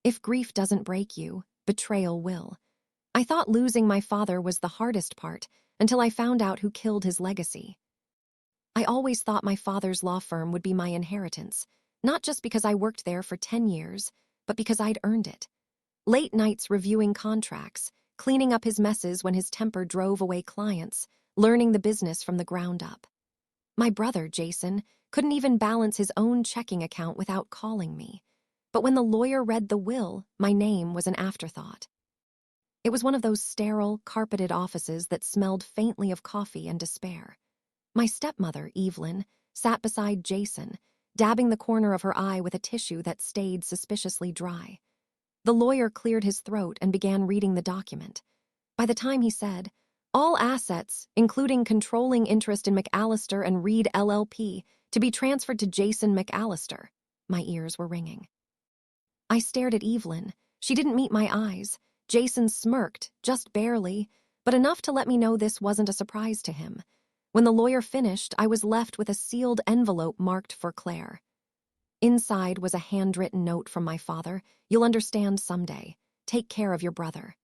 If grief doesn't break you, betrayal will. I thought losing my father was the hardest part until I found out who killed his legacy. I always thought my father's law firm would be my inheritance, not just because I worked there for 10 years, but because I'd earned it. Late nights reviewing contracts, cleaning up his messes when his temper drove away clients, learning the business from the ground up. My brother, Jason, couldn't even balance his own checking account without calling me. But when the lawyer read the will, my name was an afterthought. It was one of those sterile, carpeted offices that smelled faintly of coffee and despair. My stepmother, Evelyn, sat beside Jason, dabbing the corner of her eye with a tissue that stayed suspiciously dry. The lawyer cleared his throat and began reading the document. By the time he said, "All assets, including controlling interest in McAllister and Reed LLP, to be transferred to Jason McAllister," my ears were ringing. I stared at Evelyn. She didn't meet my eyes. Jason smirked, just barely, but enough to let me know this wasn't a surprise to him. When the lawyer finished, I was left with a sealed envelope marked for Claire. Inside was a handwritten note from my father. "You'll understand someday. Take care of your brother."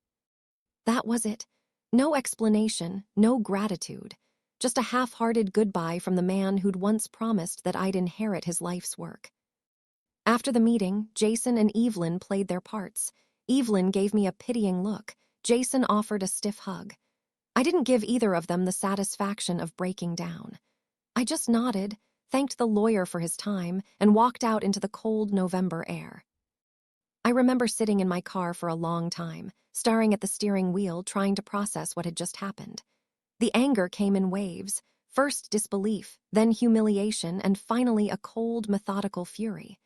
That was it. No explanation, no gratitude. Just a half-hearted goodbye from the man who'd once promised that I'd inherit his life's work. After the meeting, Jason and Evelyn played their parts. Evelyn gave me a pitying look. Jason offered a stiff hug. I didn't give either of them the satisfaction of breaking down. I just nodded, thanked the lawyer for his time, and walked out into the cold November air. I remember sitting in my car for a long time, staring at the steering wheel, trying to process what had just happened. The anger came in waves, first disbelief, then humiliation, and finally a cold, methodical fury.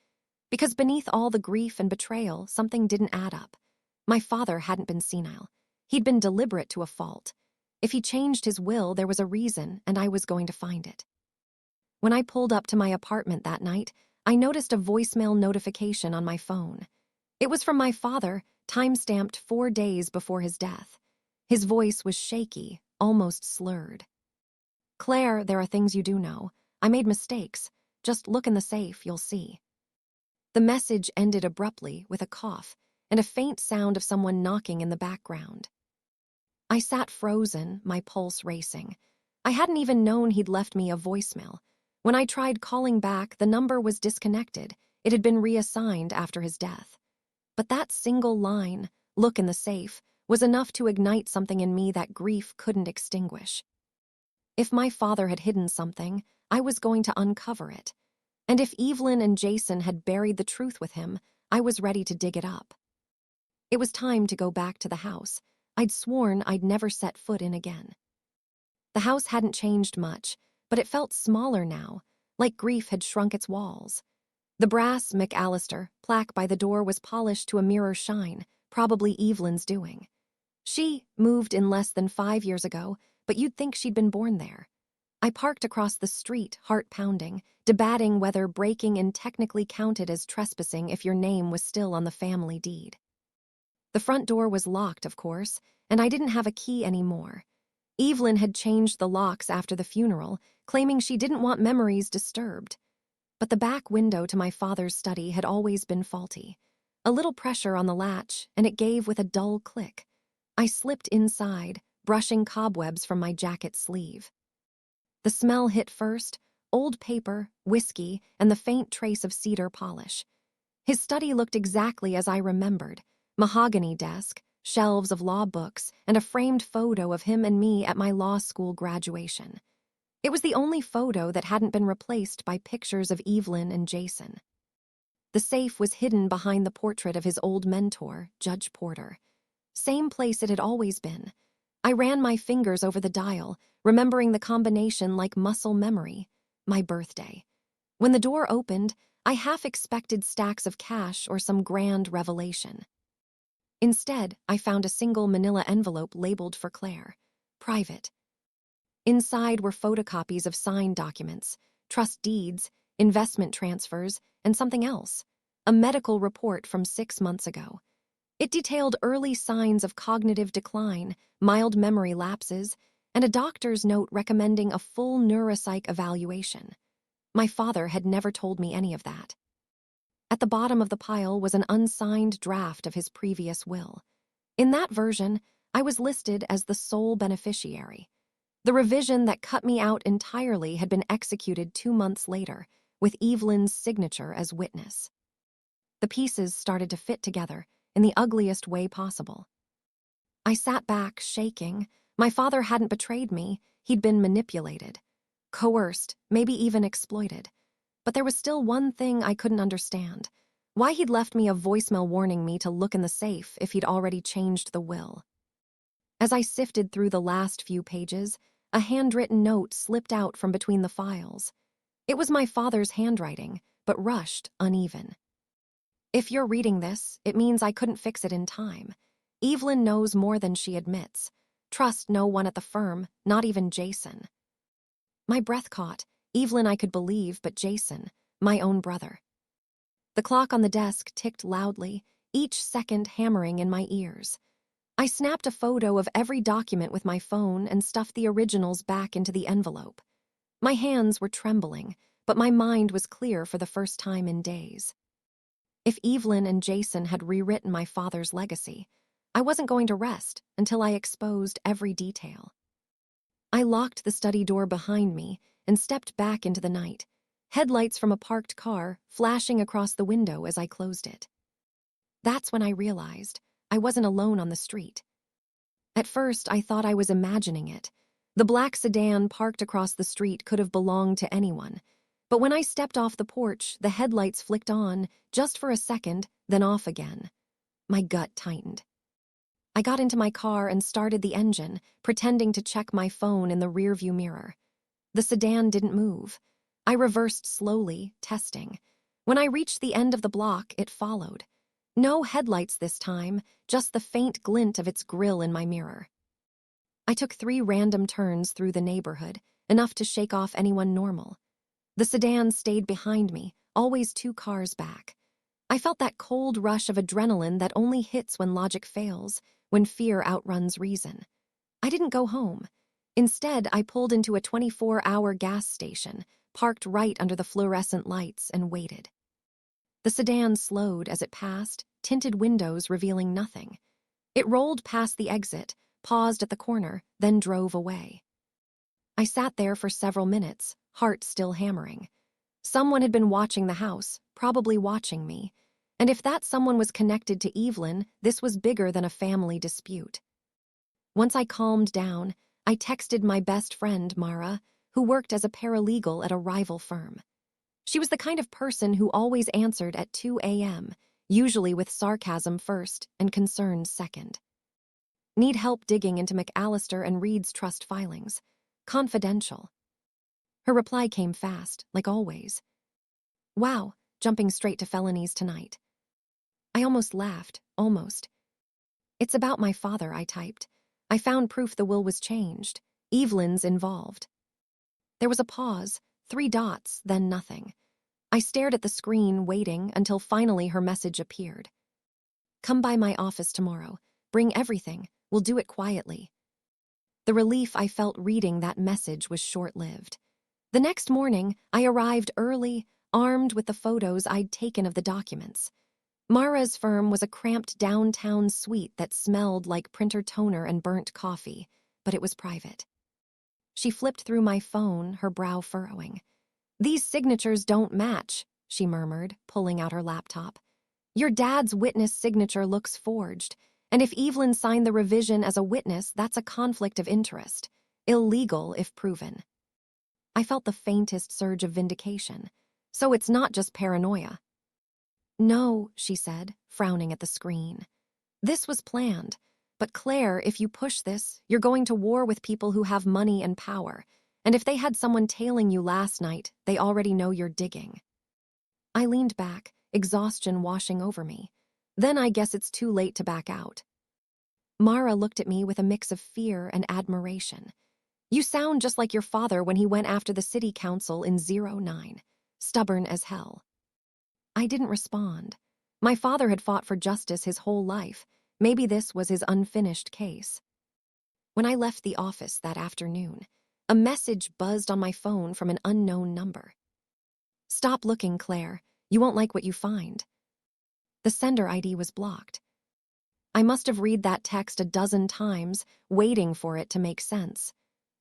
Because beneath all the grief and betrayal, something didn't add up. My father hadn't been senile. He'd been deliberate to a fault. If he changed his will, there was a reason, and I was going to find it. When I pulled up to my apartment that night, I noticed a voicemail notification on my phone. It was from my father, time-stamped 4 days before his death. His voice was shaky, almost slurred. "Claire, there are things you do know. I made mistakes. Just look in the safe, you'll see." The message ended abruptly with a cough and a faint sound of someone knocking in the background. I sat frozen, my pulse racing. I hadn't even known he'd left me a voicemail. When I tried calling back, the number was disconnected. It had been reassigned after his death. But that single line, "Look in the safe," was enough to ignite something in me that grief couldn't extinguish. If my father had hidden something, I was going to uncover it. And if Evelyn and Jason had buried the truth with him, I was ready to dig it up. It was time to go back to the house. I'd sworn I'd never set foot in again. The house hadn't changed much, but it felt smaller now, like grief had shrunk its walls. The brass McAllister plaque by the door was polished to a mirror shine, probably Evelyn's doing. She moved in less than 5 years ago, but you'd think she'd been born there. I parked across the street, heart pounding, debating whether breaking in technically counted as trespassing if your name was still on the family deed. The front door was locked, of course, and I didn't have a key anymore. Evelyn had changed the locks after the funeral, claiming she didn't want memories disturbed. But the back window to my father's study had always been faulty. A little pressure on the latch, and it gave with a dull click. I slipped inside, brushing cobwebs from my jacket sleeve. The smell hit first: old paper, whiskey, and the faint trace of cedar polish. His study looked exactly as I remembered: mahogany desk, shelves of law books, and a framed photo of him and me at my law school graduation. It was the only photo that hadn't been replaced by pictures of Evelyn and Jason. The safe was hidden behind the portrait of his old mentor, Judge Porter. Same place it had always been. I ran my fingers over the dial, remembering the combination like muscle memory: my birthday. When the door opened, I half expected stacks of cash or some grand revelation. Instead, I found a single manila envelope labeled for Claire, private. Inside were photocopies of signed documents, trust deeds, investment transfers, and something else: a medical report from 6 months ago. It detailed early signs of cognitive decline, mild memory lapses, and a doctor's note recommending a full neuropsych evaluation. My father had never told me any of that. At the bottom of the pile was an unsigned draft of his previous will. In that version, I was listed as the sole beneficiary. The revision that cut me out entirely had been executed 2 months later, with Evelyn's signature as witness. The pieces started to fit together in the ugliest way possible. I sat back, shaking. My father hadn't betrayed me. He'd been manipulated, coerced, maybe even exploited. But there was still one thing I couldn't understand: why he'd left me a voicemail warning me to look in the safe if he'd already changed the will. As I sifted through the last few pages, a handwritten note slipped out from between the files. It was my father's handwriting, but rushed, uneven. If you're reading this, it means I couldn't fix it in time. Evelyn knows more than she admits. Trust no one at the firm, not even Jason. My breath caught. Evelyn I could believe, but Jason, my own brother. The clock on the desk ticked loudly, each second hammering in my ears. I snapped a photo of every document with my phone and stuffed the originals back into the envelope. My hands were trembling, but my mind was clear for the first time in days. If Evelyn and Jason had rewritten my father's legacy, I wasn't going to rest until I exposed every detail. I locked the study door behind me and stepped back into the night, headlights from a parked car flashing across the window as I closed it. That's when I realized I wasn't alone on the street. At first, I thought I was imagining it. The black sedan parked across the street could have belonged to anyone. But when I stepped off the porch, the headlights flicked on, just for a second, then off again. My gut tightened. I got into my car and started the engine, pretending to check my phone in the rearview mirror. The sedan didn't move. I reversed slowly, testing. When I reached the end of the block, it followed. No headlights this time, just the faint glint of its grille in my mirror. I took 3 random turns through the neighborhood, enough to shake off anyone normal. The sedan stayed behind me, always 2 cars back. I felt that cold rush of adrenaline that only hits when logic fails, when fear outruns reason. I didn't go home. Instead, I pulled into a 24-hour gas station, parked right under the fluorescent lights, and waited. The sedan slowed as it passed, tinted windows revealing nothing. It rolled past the exit, paused at the corner, then drove away. I sat there for several minutes, heart still hammering. Someone had been watching the house, probably watching me. And if that someone was connected to Evelyn, this was bigger than a family dispute. Once I calmed down, I texted my best friend, Mara, who worked as a paralegal at a rival firm. She was the kind of person who always answered at 2 a.m., usually with sarcasm first and concerns second. Need help digging into McAllister and Reed's trust filings. Confidential. Her reply came fast, like always. Wow, jumping straight to felonies tonight. I almost laughed, almost. It's about my father, I typed. I found proof the will was changed. Evelyn's involved. There was a pause, 3 dots, then nothing. I stared at the screen, waiting until finally her message appeared. Come by my office tomorrow. Bring everything. We'll do it quietly. The relief I felt reading that message was short-lived. The next morning, I arrived early, armed with the photos I'd taken of the documents. Mara's firm was a cramped downtown suite that smelled like printer toner and burnt coffee, but it was private. She flipped through my phone, her brow furrowing. These signatures don't match, she murmured, pulling out her laptop. Your dad's witness signature looks forged, and if Evelyn signed the revision as a witness, that's a conflict of interest. Illegal if proven. I felt the faintest surge of vindication. So it's not just paranoia. No, she said, frowning at the screen. This was planned. But Claire, if you push this, you're going to war with people who have money and power. And if they had someone tailing you last night, they already know you're digging. I leaned back, exhaustion washing over me. Then I guess it's too late to back out. Mara looked at me with a mix of fear and admiration. You sound just like your father when he went after the city council in 09. Stubborn as hell. I didn't respond. My father had fought for justice his whole life. Maybe this was his unfinished case. When I left the office that afternoon, a message buzzed on my phone from an unknown number. Stop looking, Claire. You won't like what you find. The sender ID was blocked. I must have read that text a dozen times, waiting for it to make sense.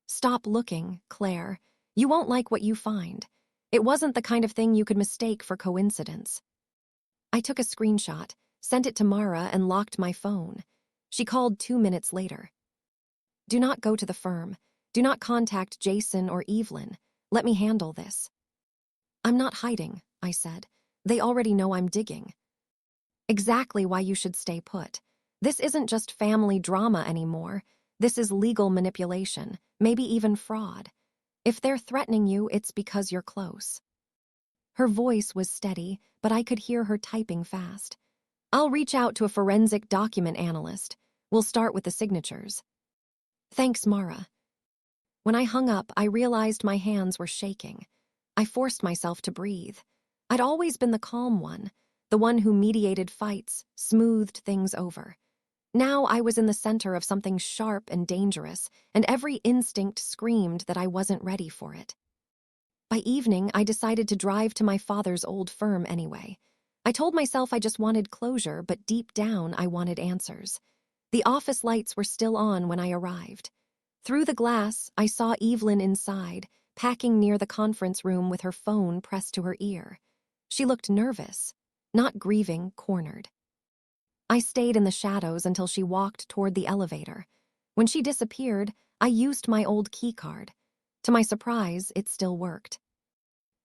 Stop looking, Claire. You won't like what you find. It wasn't the kind of thing you could mistake for coincidence. I took a screenshot, sent it to Mara, and locked my phone. She called 2 minutes later. Do not go to the firm. Do not contact Jason or Evelyn. Let me handle this. I'm not hiding, I said. They already know I'm digging. Exactly why you should stay put. This isn't just family drama anymore. This is legal manipulation, maybe even fraud. If they're threatening you, it's because you're close. Her voice was steady, but I could hear her typing fast. I'll reach out to a forensic document analyst. We'll start with the signatures. Thanks, Mara. When I hung up, I realized my hands were shaking. I forced myself to breathe. I'd always been the calm one, the one who mediated fights, smoothed things over. Now I was in the center of something sharp and dangerous, and every instinct screamed that I wasn't ready for it. By evening, I decided to drive to my father's old firm anyway. I told myself I just wanted closure, but deep down I wanted answers. The office lights were still on when I arrived. Through the glass, I saw Evelyn inside, packing near the conference room with her phone pressed to her ear. She looked nervous, not grieving, cornered. I stayed in the shadows until she walked toward the elevator. When she disappeared, I used my old keycard. To my surprise, it still worked.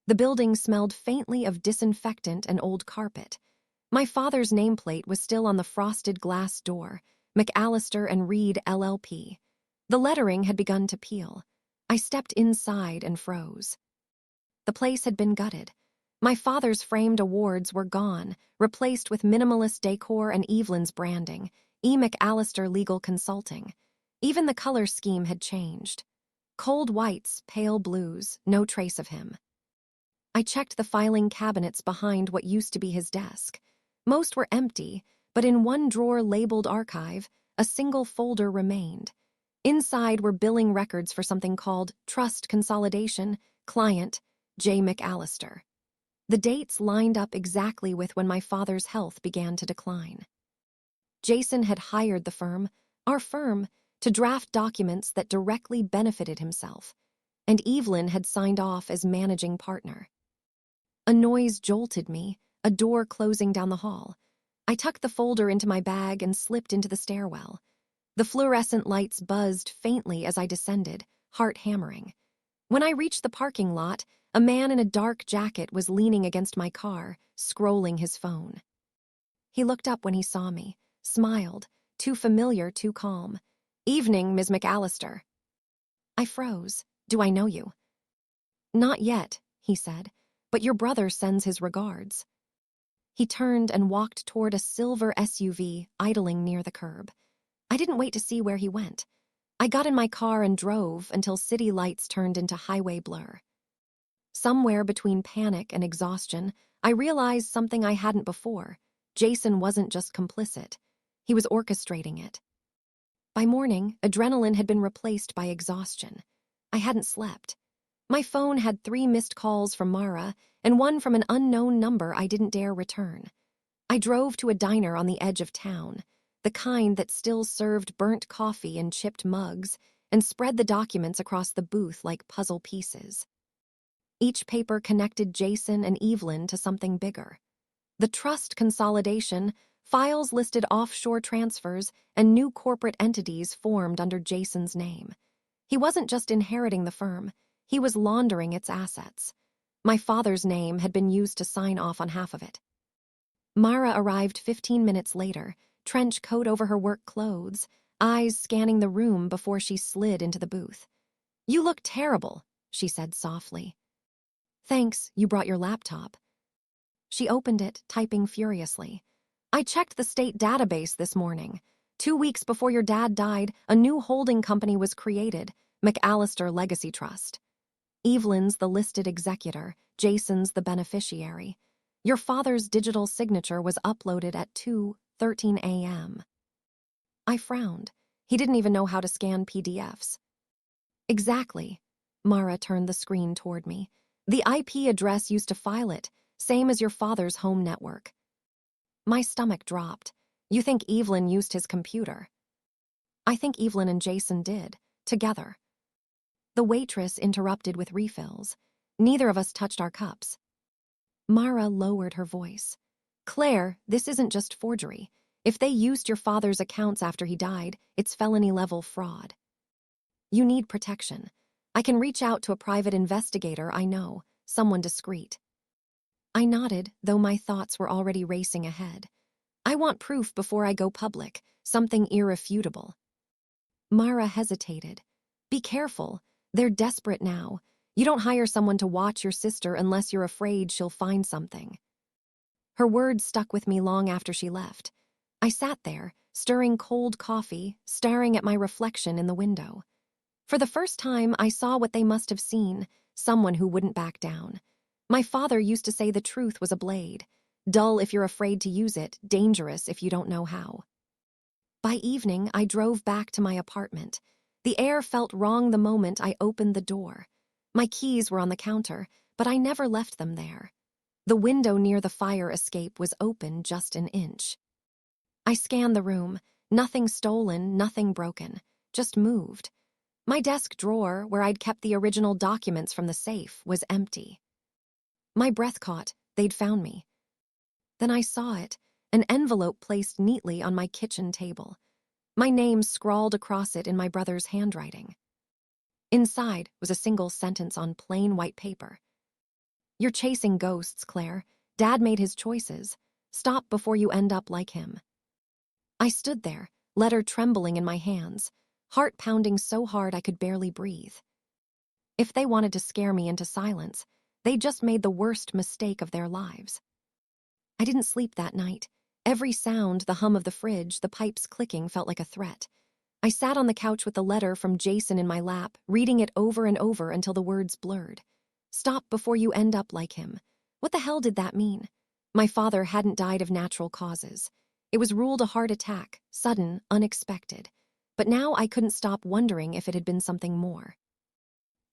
The building smelled faintly of disinfectant and old carpet. My father's nameplate was still on the frosted glass door, McAllister and Reed LLP. The lettering had begun to peel. I stepped inside and froze. The place had been gutted. My father's framed awards were gone, replaced with minimalist decor and Evelyn's branding, E. McAllister Legal Consulting. Even the color scheme had changed. Cold whites, pale blues, no trace of him. I checked the filing cabinets behind what used to be his desk. Most were empty, but in one drawer labeled archive, a single folder remained. Inside were billing records for something called Trust Consolidation, Client, J. McAllister. The dates lined up exactly with when my father's health began to decline. Jason had hired the firm, our firm, to draft documents that directly benefited himself, and Evelyn had signed off as managing partner. A noise jolted me, a door closing down the hall. I tucked the folder into my bag and slipped into the stairwell. The fluorescent lights buzzed faintly as I descended, heart hammering. When I reached the parking lot, a man in a dark jacket was leaning against my car, scrolling his phone. He looked up when he saw me, smiled, too familiar, too calm. Evening, Ms. McAllister. I froze. Do I know you? Not yet, he said, but your brother sends his regards. He turned and walked toward a silver SUV idling near the curb. I didn't wait to see where he went. I got in my car and drove until city lights turned into highway blur. Somewhere between panic and exhaustion, I realized something I hadn't before. Jason wasn't just complicit. He was orchestrating it. By morning, adrenaline had been replaced by exhaustion. I hadn't slept. My phone had 3 missed calls from Mara and one from an unknown number I didn't dare return. I drove to a diner on the edge of town, the kind that still served burnt coffee in chipped mugs, and spread the documents across the booth like puzzle pieces. Each paper connected Jason and Evelyn to something bigger. The trust consolidation, files listed offshore transfers, and new corporate entities formed under Jason's name. He wasn't just inheriting the firm, he was laundering its assets. My father's name had been used to sign off on half of it. Mara arrived 15 minutes later, trench coat over her work clothes, eyes scanning the room before she slid into the booth. "You look terrible," she said softly. "Thanks, you brought your laptop." She opened it, typing furiously. "I checked the state database this morning. 2 weeks before your dad died, a new holding company was created, McAllister Legacy Trust. Evelyn's the listed executor, Jason's the beneficiary. Your father's digital signature was uploaded at 2:13 a.m. I frowned. He didn't even know how to scan PDFs. Exactly. Mara turned the screen toward me. The IP address used to file it, Same as your father's home network. My stomach dropped. You think Evelyn used his computer? I think Evelyn and Jason did, together. The waitress interrupted with refills. Neither of us touched our cups. Mara lowered her voice. Claire, this isn't just forgery. If they used your father's accounts after he died, it's felony-level fraud. You need protection. I can reach out to a private investigator I know, someone discreet. I nodded, though my thoughts were already racing ahead. I want proof before I go public, something irrefutable. Mara hesitated. Be careful. They're desperate now. You don't hire someone to watch your sister unless you're afraid she'll find something. Her words stuck with me long after she left. I sat there, stirring cold coffee, staring at my reflection in the window. For the first time, I saw what they must have seen, someone who wouldn't back down. My father used to say the truth was a blade. Dull if you're afraid to use it, dangerous if you don't know how. By evening, I drove back to my apartment. The air felt wrong the moment I opened the door. My keys were on the counter, but I never left them there. The window near the fire escape was open just an inch. I scanned the room. Nothing stolen, nothing broken. Just moved. My desk drawer, where I'd kept the original documents from the safe, was empty. My breath caught. They'd found me. Then I saw it, an envelope placed neatly on my kitchen table. My name scrawled across it in my brother's handwriting. Inside was a single sentence on plain white paper. You're chasing ghosts, Claire. Dad made his choices. Stop before you end up like him. I stood there, letter trembling in my hands, heart pounding so hard I could barely breathe. If they wanted to scare me into silence, they just made the worst mistake of their lives. I didn't sleep that night. Every sound, the hum of the fridge, the pipes clicking, felt like a threat. I sat on the couch with the letter from Jason in my lap, reading it over and over until the words blurred. Stop before you end up like him. What the hell did that mean? My father hadn't died of natural causes. It was ruled a heart attack, sudden, unexpected. But now I couldn't stop wondering if it had been something more.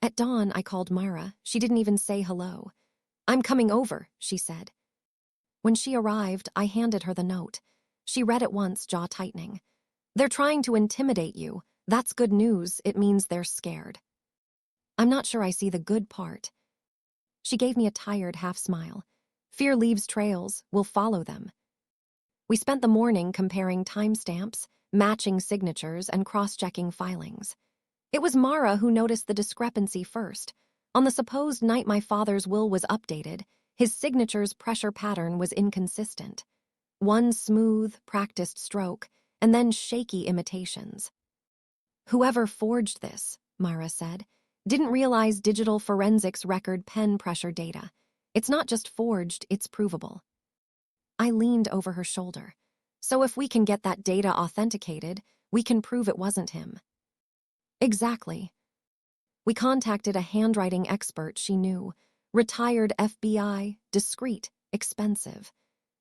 At dawn, I called Mara. She didn't even say hello. I'm coming over, she said. When she arrived, I handed her the note. She read it once, jaw tightening. They're trying to intimidate you. That's good news. It means they're scared. I'm not sure I see the good part. She gave me a tired half-smile. Fear leaves trails. We'll follow them. We spent the morning comparing timestamps, matching signatures, and cross-checking filings. It was Mara who noticed the discrepancy first. On the supposed night my father's will was updated, his signature's pressure pattern was inconsistent. One smooth, practiced stroke, and then shaky imitations. Whoever forged this, Mara said, didn't realize digital forensics record pen pressure data. It's not just forged, it's provable. I leaned over her shoulder. So if we can get that data authenticated, we can prove it wasn't him. Exactly. We contacted a handwriting expert she knew, retired FBI, discreet, expensive.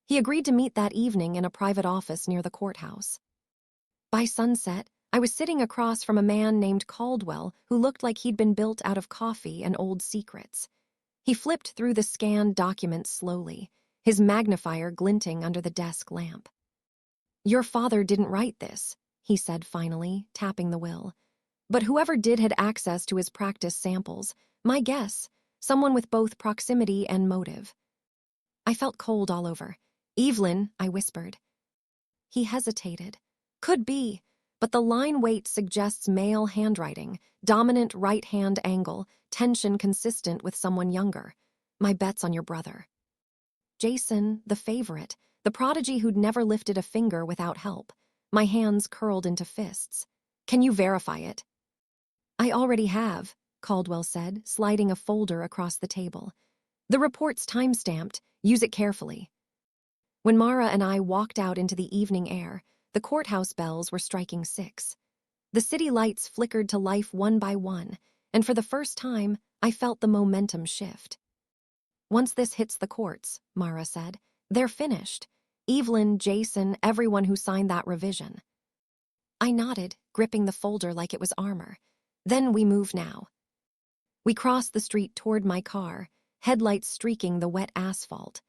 He agreed to meet that evening in a private office near the courthouse. By sunset, I was sitting across from a man named Caldwell who looked like he'd been built out of coffee and old secrets. He flipped through the scanned documents slowly, his magnifier glinting under the desk lamp. Your father didn't write this, he said finally, tapping the will. But whoever did had access to his practice samples. My guess, someone with both proximity and motive. I felt cold all over. Evelyn, I whispered. He hesitated. Could be, but the line weight suggests male handwriting, dominant right-hand angle, tension consistent with someone younger. My bet's on your brother. Jason, the favorite, the prodigy who'd never lifted a finger without help. My hands curled into fists. Can you verify it? I already have, Caldwell said, sliding a folder across the table. The report's time-stamped. Use it carefully. When Mara and I walked out into the evening air, the courthouse bells were striking 6. The city lights flickered to life one by one, and for the first time, I felt the momentum shift. Once this hits the courts, Mara said, they're finished. Evelyn, Jason, everyone who signed that revision. I nodded, gripping the folder like it was armor. Then we move now. We crossed the street toward my car, headlights streaking the wet asphalt.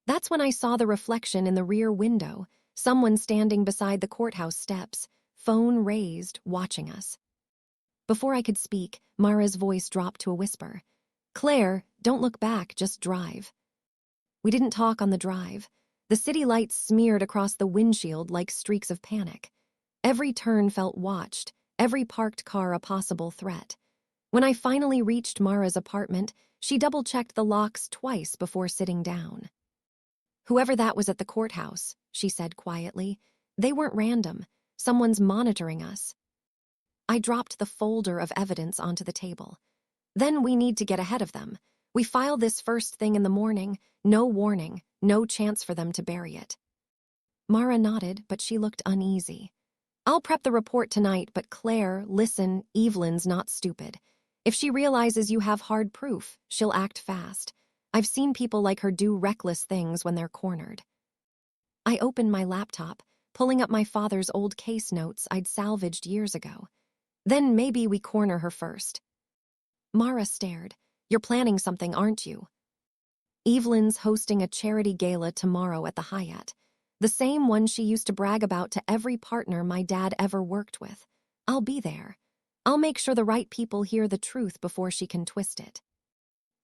That's when I saw the reflection in the rear window, someone standing beside the courthouse steps, phone raised, watching us. Before I could speak, Mara's voice dropped to a whisper. "Claire, don't look back, just drive." We didn't talk on the drive. The city lights smeared across the windshield like streaks of panic. Every turn felt watched, every parked car a possible threat. When I finally reached Mara's apartment, she double-checked the locks twice before sitting down. "Whoever that was at the courthouse," she said quietly, "they weren't random. Someone's monitoring us." I dropped the folder of evidence onto the table. "Then we need to get ahead of them. We file this first thing in the morning, no warning, no chance for them to bury it." Mara nodded, but she looked uneasy. "I'll prep the report tonight, but Claire, listen, Evelyn's not stupid. If she realizes you have hard proof, she'll act fast. I've seen people like her do reckless things when they're cornered." I opened my laptop, pulling up my father's old case notes I'd salvaged years ago. "Then maybe we corner her first." Mara stared. "You're planning something, aren't you?" "Evelyn's hosting a charity gala tomorrow at the Hyatt. The same one she used to brag about to every partner my dad ever worked with. I'll be there. I'll make sure the right people hear the truth before she can twist it."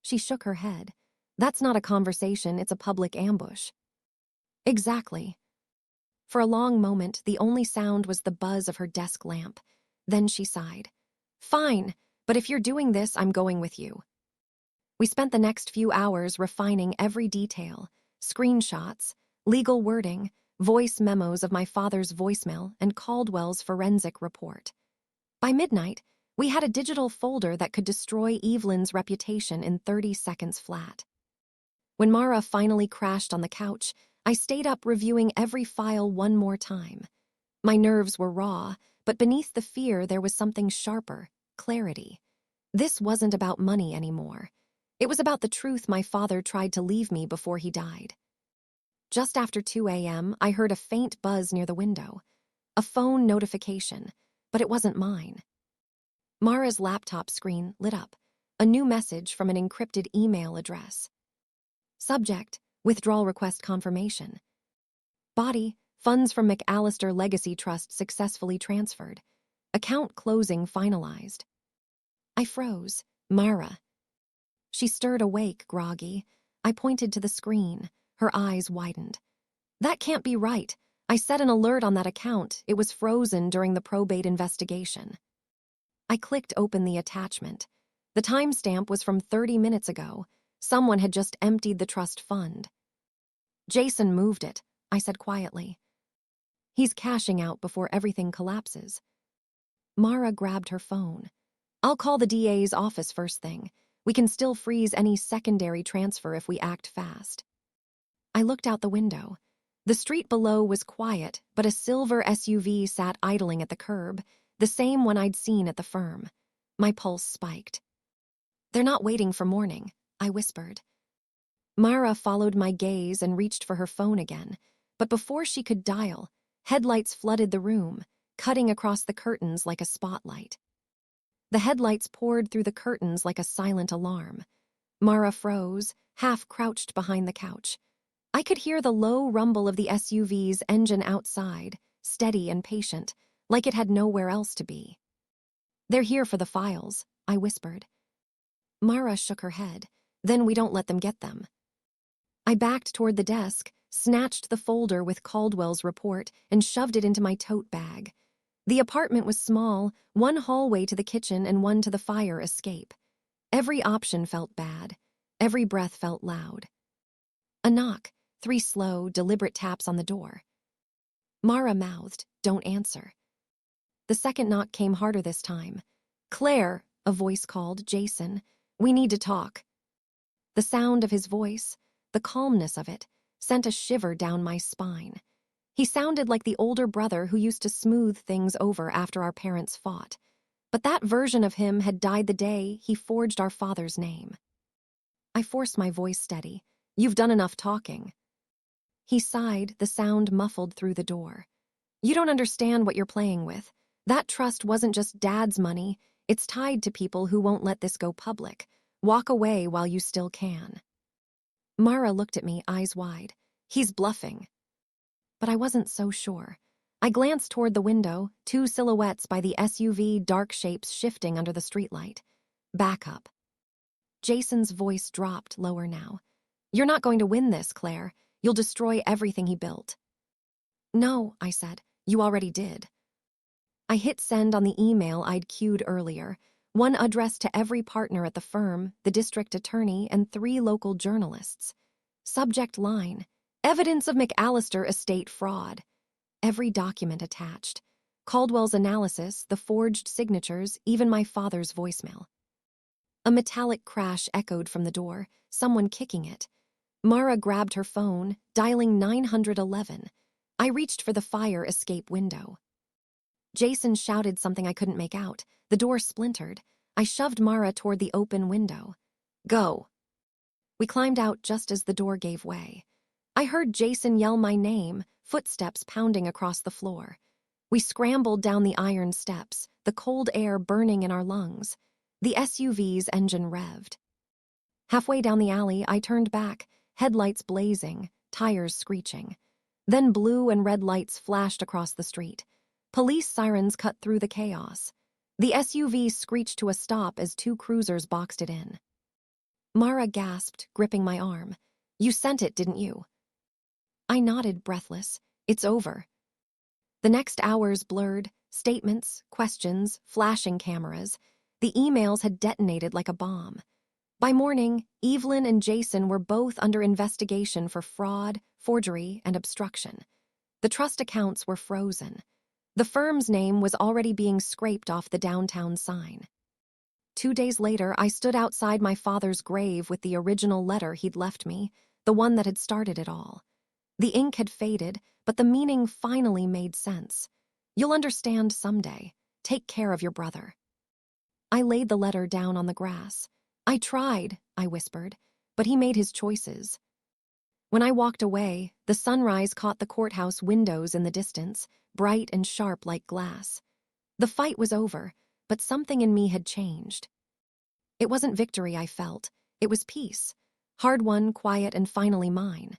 She shook her head. "That's not a conversation, it's a public ambush." "Exactly." For a long moment, the only sound was the buzz of her desk lamp. Then she sighed. "Fine, but if you're doing this, I'm going with you." We spent the next few hours refining every detail, screenshots, legal wording, voice memos of my father's voicemail, and Caldwell's forensic report. By midnight, we had a digital folder that could destroy Evelyn's reputation in 30 seconds flat. When Mara finally crashed on the couch, I stayed up reviewing every file one more time. My nerves were raw, but beneath the fear there was something sharper, clarity. This wasn't about money anymore. It was about the truth my father tried to leave me before he died. Just after 2 a.m., I heard a faint buzz near the window. A phone notification, but it wasn't mine. Mara's laptop screen lit up. A new message from an encrypted email address. Subject: withdrawal request confirmation. Body: funds from McAllister Legacy Trust successfully transferred. Account closing finalized. I froze. "Mara." She stirred awake, groggy. I pointed to the screen. Her eyes widened. "That can't be right. I set an alert on that account. It was frozen during the probate investigation." I clicked open the attachment. The timestamp was from 30 minutes ago. Someone had just emptied the trust fund. "Jason moved it," I said quietly. "He's cashing out before everything collapses." Mara grabbed her phone. "I'll call the DA's office first thing. We can still freeze any secondary transfer if we act fast." I looked out the window. The street below was quiet, but a silver SUV sat idling at the curb, the same one I'd seen at the firm. My pulse spiked. "They're not waiting for morning," I whispered. Mara followed my gaze and reached for her phone again, but before she could dial, headlights flooded the room, cutting across the curtains like a spotlight. The headlights poured through the curtains like a silent alarm. Mara froze, half crouched behind the couch. I could hear the low rumble of the SUV's engine outside, steady and patient, like it had nowhere else to be. "They're here for the files," I whispered. Mara shook her head. "Then we don't let them get them." I backed toward the desk, snatched the folder with Caldwell's report, and shoved it into my tote bag. The apartment was small, one hallway to the kitchen and one to the fire escape. Every option felt bad. Every breath felt loud. A knock, 3 slow, deliberate taps on the door. Mara mouthed, "Don't answer." The second knock came harder this time. "Claire," a voice called, "Jason, we need to talk." The sound of his voice, the calmness of it, sent a shiver down my spine. He sounded like the older brother who used to smooth things over after our parents fought. But that version of him had died the day he forged our father's name. I forced my voice steady. "You've done enough talking." He sighed, the sound muffled through the door. "You don't understand what you're playing with. That trust wasn't just Dad's money. It's tied to people who won't let this go public. Walk away while you still can. Mara looked at me, eyes wide. He's bluffing. But I wasn't so sure. I glanced toward the window, two silhouettes by the SUV, dark shapes shifting under the streetlight. Back up. Jason's voice dropped lower now. You're not going to win this, Claire. You'll destroy everything he built. No, I said. You already did. I hit send on the email I'd queued earlier, one addressed to every partner at the firm, the district attorney, and 3 local journalists. Subject line: evidence of McAllister estate fraud. Every document attached. Caldwell's analysis, the forged signatures, even my father's voicemail. A metallic crash echoed from the door, someone kicking it. Mara grabbed her phone, dialing 911. I reached for the fire escape window. Jason shouted something I couldn't make out. The door splintered. I shoved Mara toward the open window. Go. We climbed out just as the door gave way. I heard Jason yell my name, footsteps pounding across the floor. We scrambled down the iron steps, the cold air burning in our lungs. The SUV's engine revved. Halfway down the alley, I turned back, headlights blazing, tires screeching. Then blue and red lights flashed across the street. Police sirens cut through the chaos. The SUV screeched to a stop as 2 cruisers boxed it in. Mara gasped, gripping my arm. You sent it, didn't you? I nodded, breathless. It's over. The next hours blurred, statements, questions, flashing cameras. The emails had detonated like a bomb. By morning, Evelyn and Jason were both under investigation for fraud, forgery, and obstruction. The trust accounts were frozen. The firm's name was already being scraped off the downtown sign. 2 days later, I stood outside my father's grave with the original letter he'd left me, the one that had started it all. The ink had faded, but the meaning finally made sense. You'll understand someday. Take care of your brother. I laid the letter down on the grass. I tried, I whispered, but he made his choices. When I walked away, the sunrise caught the courthouse windows in the distance, bright and sharp like glass. The fight was over, but something in me had changed. It wasn't victory I felt. It was peace. Hard-won, quiet, and finally mine.